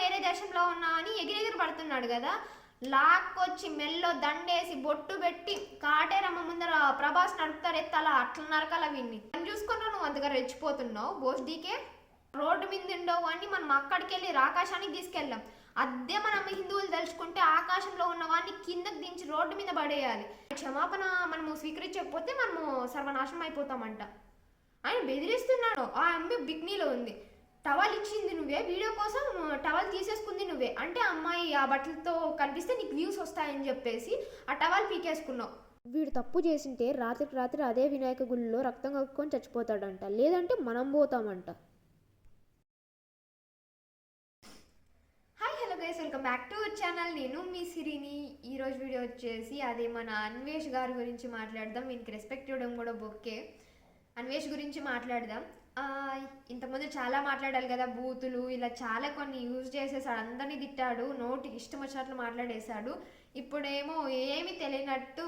వేరే దేశంలో ఉన్నా అని ఎగిరెగిరి పడుతున్నాడు కదా. లాక్కొచ్చి మెల్లో దండేసి బొట్టు పెట్టి కాటేరమ్మ ముందర ప్రభాస్ నడుపుతారు ఎత్తాలా అట్లా నరకాల విన్ని చూసుకున్నా. నువ్వు అంతగా రెచ్చిపోతున్నావు బోస్ డీకే. రోడ్డు మీద ఉండవు అని మనం అక్కడికి వెళ్ళి ఆకాశానికి తీసుకెళ్ళాం. అదే మనం హిందువులు తలుచుకుంటే ఆకాశంలో ఉన్న వాడిని కిందకి దించి రోడ్డు మీద పడేయాలి. క్షమాపణ మనము స్వీకరించకపోతే మనము సర్వనాశనం అయిపోతామంట. ఆయన బెదిరిస్తున్నాడు. ఆ అమ్మాయి బిక్నీలో ఉంది, టవల్ ఇచ్చింది నువ్వే, వీడియో కోసం టవల్ తీసేసుకుంది నువ్వే, అంటే అమ్మాయి ఆ బట్టలతో కనిపిస్తే నీకు వ్యూస్ వస్తాయని చెప్పేసి ఆ టవల్ పీకేసుకున్నావు. వీడు తప్పు చేసింటే రాత్రికి రాత్రి అదే వినాయక గుళ్ళలో రక్తం కక్కుకొని చచ్చిపోతాడంట, లేదంటే మనం పోతామంట. Hi hello guys, welcome back to our channel. నేను మీ సిరిని. ఈరోజు వీడియో వచ్చేసి అదే మన అన్వేష్ గారి గురించి మాట్లాడదాం. వీనికి రెస్పెక్ట్ ఇవ్వడం కూడా బొక్కే. అన్వేష్ గురించి మాట్లాడదాం. ఇంతకుముందు చాలా మాట్లాడాలి కదా, బూతులు ఇలా చాలా కొన్ని యూజ్ చేసేసాడు, అందరినీ తిట్టాడు, నోటికి ఇష్టం వచ్చినట్లు మాట్లాడేశాడు. ఇప్పుడేమో ఏమి తెలియనట్టు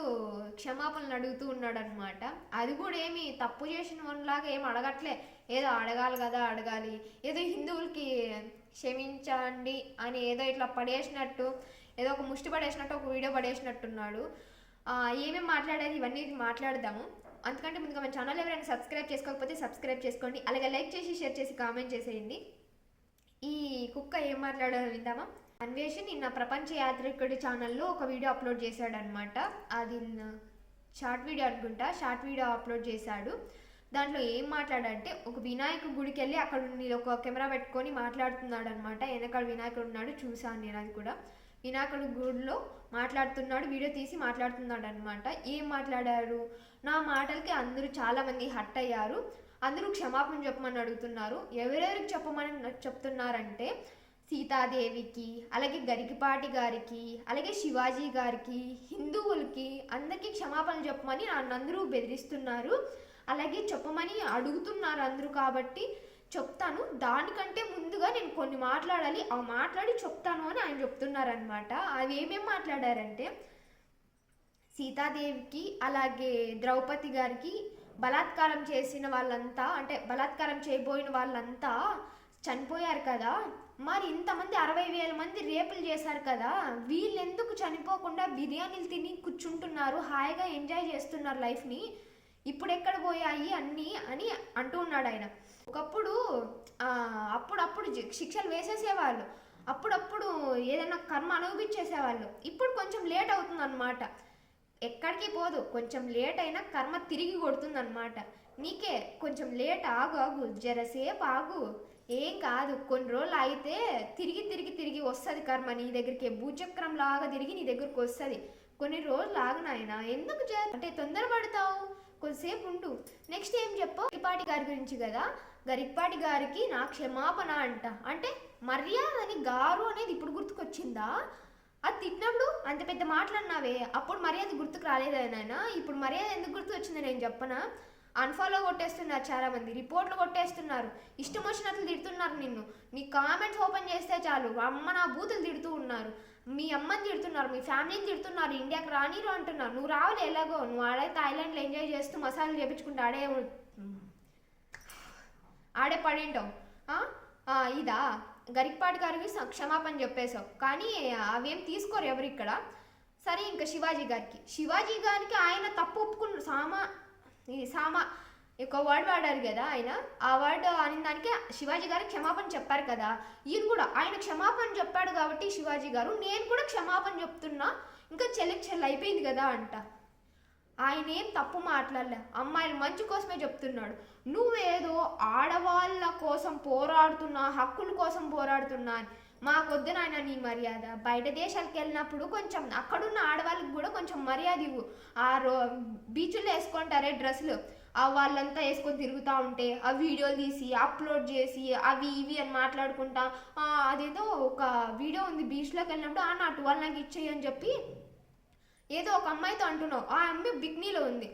క్షమాపణలు అడుగుతూ ఉన్నాడు అనమాట. అది కూడా ఏమి తప్పు చేసిన వాళ్ళలాగా ఏం అడగట్లే, ఏదో అడగాలి కదా అడగాలి, ఏదో హిందువులకి క్షమించండి అని ఏదో ఇట్లా పడేసినట్టు, ఏదో ఒక ముష్టి పడేసినట్టు ఒక వీడియో పడేసినట్టున్నాడు. ఏమేమి మాట్లాడేది ఇవన్నీ మాట్లాడదాము. అందుకంటే ముందుగా మన ఛానల్ ఎవరైనా సబ్స్క్రైబ్ చేసుకోకపోతే సబ్స్క్రైబ్ చేసుకోండి, అలాగే లైక్ చేసి షేర్ చేసి కామెంట్ చేసేయండి. ఈ కుక్క ఏం మాట్లాడాలో విందామా. అన్వేష్ నిన్న ప్రపంచ యాత్రికుడి ఛానల్లో ఒక వీడియో అప్లోడ్ చేశాడనమాట. అది షార్ట్ వీడియో అనుకుంటా, షార్ట్ వీడియో అప్లోడ్ చేశాడు. దాంట్లో ఏం మాట్లాడంటే, ఒక వినాయక గుడికి వెళ్ళి అక్కడ ఒక కెమెరా పెట్టుకొని మాట్లాడుతున్నాడు అనమాట. వెనకాల వినాయకుడు ఉన్నాడు, చూసాను నేను. అది కూడా వినాయకుడు గుడిలో మాట్లాడుతున్నాడు, వీడియో తీసి మాట్లాడుతున్నాడు అనమాట. ఏం మాట్లాడారు, నా మాటలకి అందరూ చాలామంది హట్ అయ్యారు, అందరూ క్షమాపణ చెప్పమని అడుగుతున్నారు. ఎవరెవరికి చెప్పమని చెప్తున్నారంటే సీతాదేవికి, అలాగే గరికపాటి గారికి, అలాగే శివాజీ గారికి, హిందువులకి అందరికీ క్షమాపణలు చెప్పమని అందరూ బెదిరిస్తున్నారు, అలాగే చెప్పమని అడుగుతున్నారు అందరూ. కాబట్టి చెప్తాను, దానికంటే ముందుగా నేను కొన్ని మాట్లాడాలి, ఆ మాట్లాడి చెప్తాను అని ఆయన చెప్తున్నారనమాట. అవి ఏమేమి మాట్లాడారంటే, సీతాదేవికి అలాగే ద్రౌపది గారికి బలాత్కారం చేసిన వాళ్ళంతా, అంటే బలాత్కారం చేయబోయిన వాళ్ళంతా చనిపోయారు కదా, మరి ఇంతమంది 60,000 మంది రేపులు చేశారు కదా, వీళ్ళెందుకు చనిపోకుండా బిర్యానీలు తిని కూర్చుంటున్నారు, హాయిగా ఎంజాయ్ చేస్తున్నారు లైఫ్ని, ఇప్పుడు ఎక్కడ పోయాయి అన్నీ అని అంటూ ఉన్నాడు ఆయన. ఒకప్పుడు అప్పుడప్పుడు శిక్షలు వేసేసేవాళ్ళు, అప్పుడప్పుడు ఏదైనా కర్మ అనుభవించేసేవాళ్ళు. ఇప్పుడు కొంచెం లేట్ అవుతుంది అనమాట, ఎక్కడికి పోదు, కొంచెం లేట్ అయినా కర్మ తిరిగి కొడుతుంది అనమాట. నీకే కొంచెం లేట్, ఆగు ఆగు, జరసేపు ఆగు, ఏం కాదు, కొన్ని రోజులు అయితే తిరిగి తిరిగి తిరిగి వస్తుంది కర్మ నీ దగ్గరికి, భూచక్రం లాగా తిరిగి నీ దగ్గరికి వస్తుంది. కొన్ని రోజులు ఆగు నాయన, ఎందుకు అంటే తొందరపడతావు, కొద్దిసేపు ఉండు. నెక్స్ట్ ఏం చెప్పు, గరికపాటి గారి గురించి కదా, గరికపాటి గారికి నా క్షమాపణ అంట. అంటే మర్యాద అని గారు అనేది ఇప్పుడు గుర్తుకొచ్చిందా? అది తిట్టినప్పుడు అంత పెద్ద మాట్లాడినావే, అప్పుడు మర్యాద గుర్తుకు రాలేదైనా, ఇప్పుడు మర్యాద ఎందుకు గుర్తు వచ్చింది నేను చెప్పనా? అన్ఫాలో కొట్టేస్తున్నారు చాలామంది, రిపోర్ట్లు కొట్టేస్తున్నారు, ఇష్టం వచ్చినట్లు తిడుతున్నారు నిన్ను. నీ కామెంట్స్ ఓపెన్ చేస్తే చాలు అమ్మ నా బూతులు తిడుతూ ఉన్నారు, మీ అమ్మని తిడుతున్నారు, మీ ఫ్యామిలీని తిడుతున్నారు, ఇండియాకి రానిరు అంటున్నారు. నువ్వు రావాలి ఎలాగో, నువ్వు ఆడే థాయిలాండ్లో ఎంజాయ్ చేస్తూ మసాలాలు చేపించుకుంటూ ఆడే పడేంటావు. ఇదా గరికపాటి గారికి క్షమాపణ చెప్పేశావు, కానీ అవేం తీసుకోరు ఎవరు ఇక్కడ. సరే, ఇంకా శివాజీ గారికి ఆయన తప్పు ఒప్పుకున్నారు. సామా ఒక వర్డ్ వాడారు కదా ఆయన, ఆ వర్డ్ అనే దానికి శివాజీ గారు క్షమాపణ చెప్పారు కదా. ఈయన కూడా ఆయన క్షమాపణ చెప్పాడు కాబట్టి శివాజీ గారు, నేను కూడా క్షమాపణ చెప్తున్నా, ఇంకా చెల్లి అయిపోయింది కదా అంట. ఆయన ఏం తప్పు మాట్లాడలే, అమ్మాయిల మంచి కోసమే చెప్తున్నాడు. నువ్వేదో ఆడవాళ్ళ కోసం పోరాడుతున్నా, హక్కుల కోసం పోరాడుతున్నా అని. మాకొద్దు నాయన నీ మర్యాద. బయట దేశాలకు వెళ్ళినప్పుడు కొంచెం అక్కడున్న ఆడవాళ్ళకి కూడా కొంచెం మర్యాద ఇవ్వు. బీచ్లో వేసుకుంటారే డ్రెస్సులు, వాళ్ళంతా వేసుకొని తిరుగుతూ ఉంటే ఆ వీడియోలు తీసి అప్లోడ్ చేసి అవి ఇవి అని మాట్లాడుకుంటా, అదేదో ఒక వీడియో ఉంది బీచ్లోకి వెళ్ళినప్పుడు, నా టువల్ నాకు ఇచ్చేయని చెప్పి ఏదో ఒక అమ్మాయితో అంటున్నావు. ఆ అమ్మాయి బిక్నీలో ఉంది,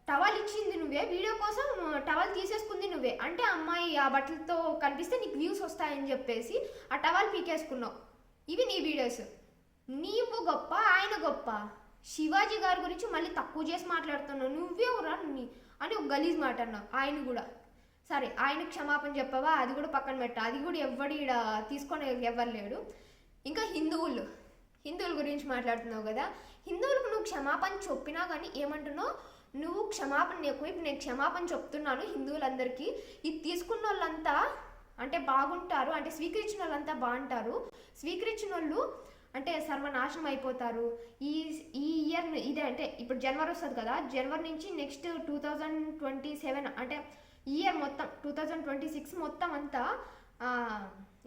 టవల్ ఇచ్చింది నువ్వే, వీడియో కోసం టవల్ తీసేసుకుంది నువ్వే, అంటే అమ్మాయి ఆ బట్టలతో కనిపిస్తే నీకు వ్యూస్ వస్తాయని చెప్పేసి ఆ టవల్ పీకేసుకున్నావు. ఇవి నీ వీడియోస్. నీవు గొప్ప, ఆయన గొప్ప. శివాజీ గారి గురించి మళ్ళీ తక్కువ చేసి మాట్లాడుతున్నావు, నువ్వే రా అని ఒక గలీజ్ మాట అన్నావు. ఆయన కూడా సరే ఆయన క్షమాపణ చెప్పావా, అది కూడా పక్కన పెట్ట, అది కూడా ఎవడు ఈడ తీసుకొని ఎవ్వరు లేడు. ఇంకా హిందువుల గురించి మాట్లాడుతున్నావు కదా, హిందువులకు నువ్వు క్షమాపణ చెప్పినా కానీ ఏమంటున్నావు, నువ్వు క్షమాపణ ఎక్కువ. ఇప్పుడు నేను క్షమాపణ చెప్తున్నాను హిందువులందరికీ, ఇది తీసుకున్న వాళ్ళంతా అంటే బాగుంటారు, అంటే స్వీకరించిన వాళ్ళంతా బాగుంటారు, స్వీకరించిన వాళ్ళు అంటే సర్వనాశనం అయిపోతారు. ఈ ఇయర్ ఇదే అంటే ఇప్పుడు జనవరి వస్తుంది కదా, జనవరి నుంచి నెక్స్ట్ 2027 అంటే ఇయర్ మొత్తం 2026 మొత్తం అంతా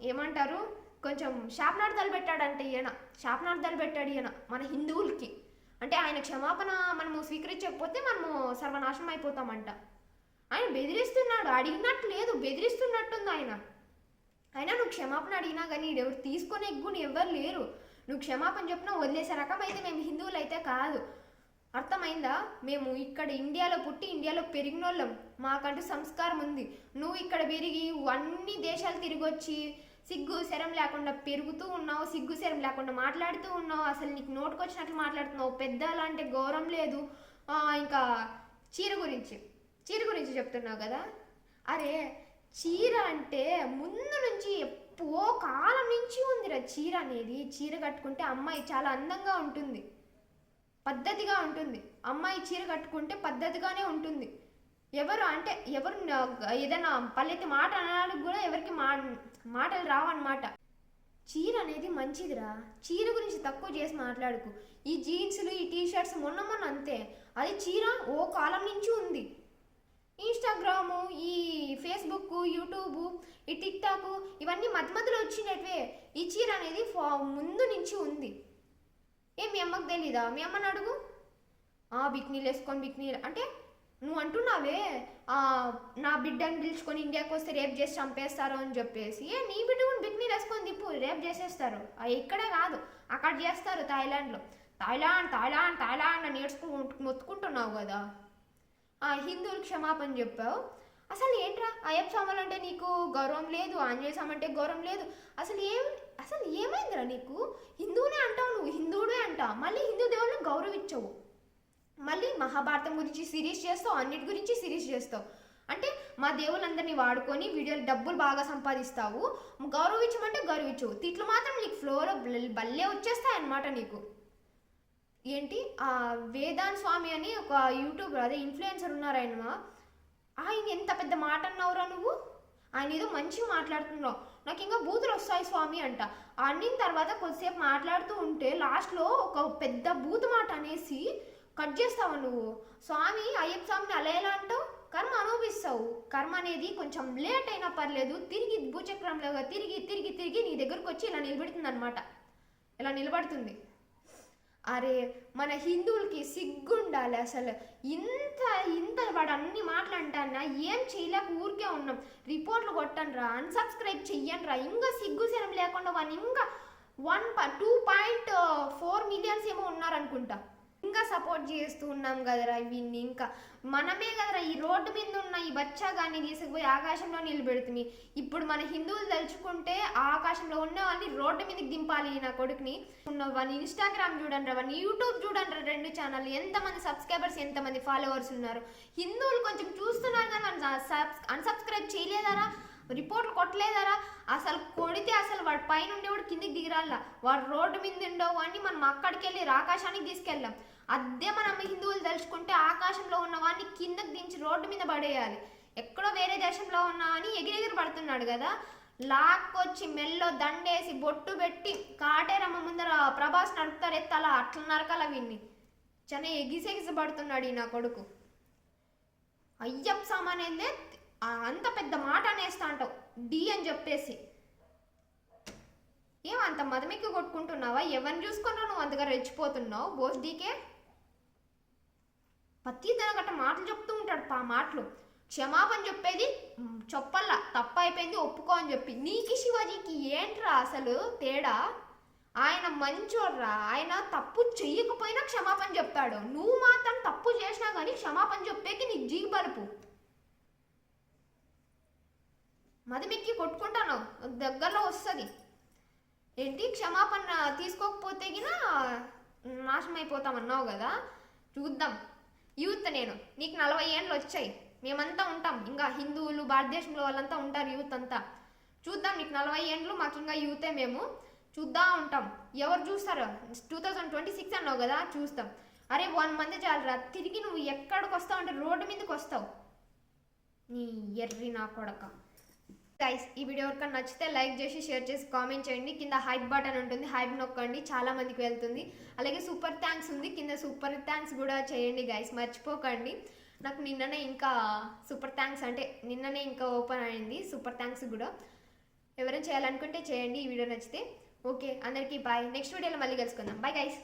ఏమంటారు కొంచెం శాపనార్థాలు పెట్టాడంటే శాపనార్థాలు పెట్టాడు ఈయన మన హిందువులకి. అంటే ఆయన క్షమాపణ మనము స్వీకరించకపోతే మనము సర్వనాశనం అయిపోతామంట. ఆయన బెదిరిస్తున్నాడు, అడిగినట్టు లేదు, బెదిరిస్తున్నట్టుంది ఆయన నువ్వు క్షమాపణ అడిగినా కానీ ఎవరు తీసుకొని ఎగ్గుని ఎవరు లేరు. నువ్వు క్షమాపణ చెప్పినా వదిలేసే రకం అయితే మేము హిందువులు అయితే కాదు, అర్థమైందా? మేము ఇక్కడ ఇండియాలో పుట్టి ఇండియాలో పెరిగినోళ్ళం, మాకంటూ సంస్కారం ఉంది. నువ్వు ఇక్కడ పెరిగి అన్ని దేశాలు తిరిగి వచ్చి సిగ్గు శరం లేకుండా పెరుగుతూ ఉన్నావు, సిగ్గు శరం లేకుండా మాట్లాడుతూ ఉన్నావు, అసలు నీకు నోటుకొచ్చినట్లు మాట్లాడుతున్నావు, పెద్దలు అంటే గౌరవం లేదు. ఇంకా చీర గురించి చెప్తున్నావు కదా, అరే చీర అంటే ముందు నుంచి ఎప్పుడో కాలం నుంచి ఉందిరా చీర అనేది. చీర కట్టుకుంటే అమ్మాయి చాలా అందంగా ఉంటుంది, పద్ధతిగా ఉంటుంది. అమ్మాయి చీర కట్టుకుంటే పద్ధతిగానే ఉంటుంది. ఎవరు ఏదైనా పల్లెత్తి మాట అనడానికి కూడా ఎవరికి మాటలు రావన్నమాట. చీర అనేది మంచిదిరా, చీర గురించి తక్కువ చేసి మాట్లాడుకు. ఈ జీన్సులు ఈ టీషర్ట్స్ మొన్న అంతే, అది చీర ఓ కాలం నుంచి ఉంది. ఇన్స్టాగ్రాము ఈ ఫేస్బుక్ యూట్యూబ్ ఈ టిక్ టాక్ ఇవన్నీ మధ్యలో వచ్చినట్వే. ఈ చీర అనేది ముందు నుంచి ఉంది. మీ అమ్మకు తెలీదా? మీ అమ్మని అడుగు. బిక్నీలు వేసుకొని బిక్నీలు అంటే నువ్వు అంటున్నావే నా బిడ్డని పిలుచుకొని ఇండియాకి వస్తే రేప్ చేసి చంపేస్తారు అని చెప్పేసి, నీ బిడ్డ కూడా బిక్నీలు వేసుకొని తిప్పు, రేప్ చేసేస్తారు. ఇక్కడే కాదు అక్కడ చేస్తారు, థాయిలాండ్లో. థాయిలాండ్ మొత్తుకుంటున్నావు కదా, హిందువులు క్షమాపణ చెప్పావు. అసలు ఏంట్రా అయ్యప్ప స్వాములు అంటే నీకు గౌరవం లేదు, ఆంజనేయ స్వామి అంటే గౌరవం లేదు, అసలు ఏమైందిరా నీకు? హిందువునే అంటావు, నువ్వు హిందువుడే అంటావు, మళ్ళీ హిందూ దేవుళ్ళని గౌరవించవు, మళ్ళీ మహాభారతం గురించి సిరీస్ చేస్తావు, అన్నిటి గురించి సిరీస్ చేస్తావు. అంటే మా దేవుళ్ళందరినీ వాడుకొని వీడియోలు డబ్బులు బాగా సంపాదిస్తావు, గౌరవించమంటే గౌరవించవు, తిట్లు మాత్రం నీకు ఫ్లోలో బల్లే వచ్చేస్తాయి అన్నమాట నీకు. ఏంటి వేదాంత్ స్వామి అని ఒక యూట్యూబర్ అదే ఇన్ఫ్లుయెన్సర్ ఉన్నారు ఆయన ఎంత పెద్ద మాట అన్నావురా నువ్వు. ఆయన ఏదో మంచిగా మాట్లాడుతున్నావు, నాకు ఇంకా బూతులు వస్తాయి స్వామి అంట. అన్నిన తర్వాత కొద్దిసేపు మాట్లాడుతూ ఉంటే లాస్ట్లో ఒక పెద్ద బూతు మాట అనేసి కట్ చేస్తావా నువ్వు? స్వామి అయ్యప్ప స్వామిని అలా ఎలా అంటావు? కర్మ అనుభవిస్తావు. కర్మ అనేది కొంచెం లేట్ అయినా పర్లేదు, తిరిగి భూచక్రంలోగా తిరిగి నీ దగ్గరకు వచ్చి ఇలా నిలబెడుతుంది అనమాట, ఇలా నిలబడుతుంది. అరే మన హిందువులకి సిగ్గుండాలి అసలు. ఇంత వాడు అన్ని మాట్లాంటానా ఏం చేయలేక ఊరికే ఉన్నాం. రిపోర్ట్లు కొట్టండిరా, అన్సబ్స్క్రైబ్ చెయ్యండిరా. ఇంకా సిగ్గు శరం లేకుండా వాడిని ఇంకా 2.4 మిలియన్స్ ఏమో ఉన్నారనుకుంటా. ఇంకా సపోర్ట్ చేస్తూ ఉన్నాం కదరా వీన్ని. ఇంకా మనమే కదరా ఈ రోడ్డు మీద ఉన్న ఈ బచ్చా గాన్ని తీసుకుపోయి ఆకాశంలో నిలబెడుతుంది. ఇప్పుడు మన హిందువులు తలుచుకుంటే ఆకాశంలో ఉన్న వాళ్ళని రోడ్డు మీదకి దింపాలి. నా కొడుకుని వాని ఇన్స్టాగ్రామ్ చూడండి రా, వాని యూట్యూబ్ చూడండి రా, 2 ఛానల్. ఎంతమంది సబ్స్క్రైబర్స్ ఎంతమంది ఫాలోవర్స్ ఉన్నారు. హిందువులు కొంచెం చూస్తున్నారు కానీ అన్సబ్స్క్రైబ్ చేయలేదారా, రిపోర్ట్లు కొట్టలేదారా? అసలు కొడితే అసలు వాడి పైన ఉండేవాడు కిందికి దిగిరాల, వాడు రోడ్డు మీద ఉండవు అని మనం అక్కడికి వెళ్ళి ఆకాశానికి తీసుకెళ్ళాం. అదే మనం హిందువులు తలుచుకుంటే ఆకాశంలో ఉన్న వాడిని కిందకి దించి రోడ్డు మీద పడేయాలి. ఎక్కడో వేరే దేశంలో ఉన్నా అని ఎగిరెగిరి పడుతున్నాడు కదా, లాక్కొచ్చి మెల్లో దండేసి బొట్టు పెట్టి కాటేరమ్మ ముందర ప్రభాస్ నడుపుతారు ఎత్తలా, అట్లా నరకాల వీన్ని. చాలా ఎగిసెగిసి పడుతున్నాడు ఈ నా కొడుకు. అయ్యప్ప సామానేందే అంత పెద్ద మాట అనేస్తా అంటావు డి అని చెప్పేసి. ఏమంత మదమెక్కి కొట్టుకుంటున్నావా? ఎవరిని చూసుకున్నా నువ్వు అంతగా రెచ్చిపోతున్నావు? బోస్ డీకే పత్తి గట్ట మాటలు చెప్తూ ఉంటాడు. మాటలు క్షమాపణ చెప్పేది చెప్పల్లా, తప్పు అయిపోయింది ఒప్పుకో అని చెప్పి. నీకి శివాజీకి ఏంట్రా అసలు తేడా? ఆయన మంచోడ్రా, ఆయన తప్పు చెయ్యకపోయినా క్షమాపణ చెప్పాడు. నువ్వు మాత్రం తప్పు చేసినా కానీ క్షమాపణ చెప్పేకి నీకు జీవి బలుపు. మదమెక్కి కొట్టుకుంటాను, దగ్గరలో వస్తుంది. ఏంటి క్షమాపణ తీసుకోకపోతే గిన నాశనం అయిపోతామన్నావు కదా, చూద్దాం. యూత్ నీకు 40 ఏళ్ళు వచ్చాయి, మేమంతా ఉంటాం, ఇంకా హిందువులు భారతదేశంలో వాళ్ళంతా ఉంటారు, యూత్ అంతా. చూద్దాం, నీకు 40 ఏండ్లు, మాకు ఇంకా యూతే, మేము చూద్దా ఉంటాం. ఎవరు చూస్తారు? 2026 అన్నావు కదా, చూస్తాం. అరే 1 మంది చాలరా, తిరిగి నువ్వు ఎక్కడికి వస్తావు అంటే రోడ్డు మీదకి వస్తావు, నీ ఎర్రి నా కొడక. గైస్, ఈ వీడియో ఎవరికైనా నచ్చితే లైక్ చేసి, షేర్ చేసి, కామెంట్ చేయండి. కింద హైప్ బటన్ ఉంటుంది, హైప్ నొక్కండి, చాలా మందికి వెళ్తుంది. అలాగే సూపర్ థ్యాంక్స్ ఉంది, కింద సూపర్ థ్యాంక్స్ కూడా చేయండి గైస్, మర్చిపోకండి. నాకు నిన్ననే ఇంకా సూపర్ థ్యాంక్స్ అంటే నిన్ననే ఇంకా ఓపెన్ అయింది సూపర్ థ్యాంక్స్ కూడా. ఎవరైనా చేయాలనుకుంటే చేయండి ఈ వీడియో నచ్చితే. ఓకే, అందరికీ బాయ్. నెక్స్ట్ వీడియోలో మళ్ళీ కలుసుకుందాం. Bye guys.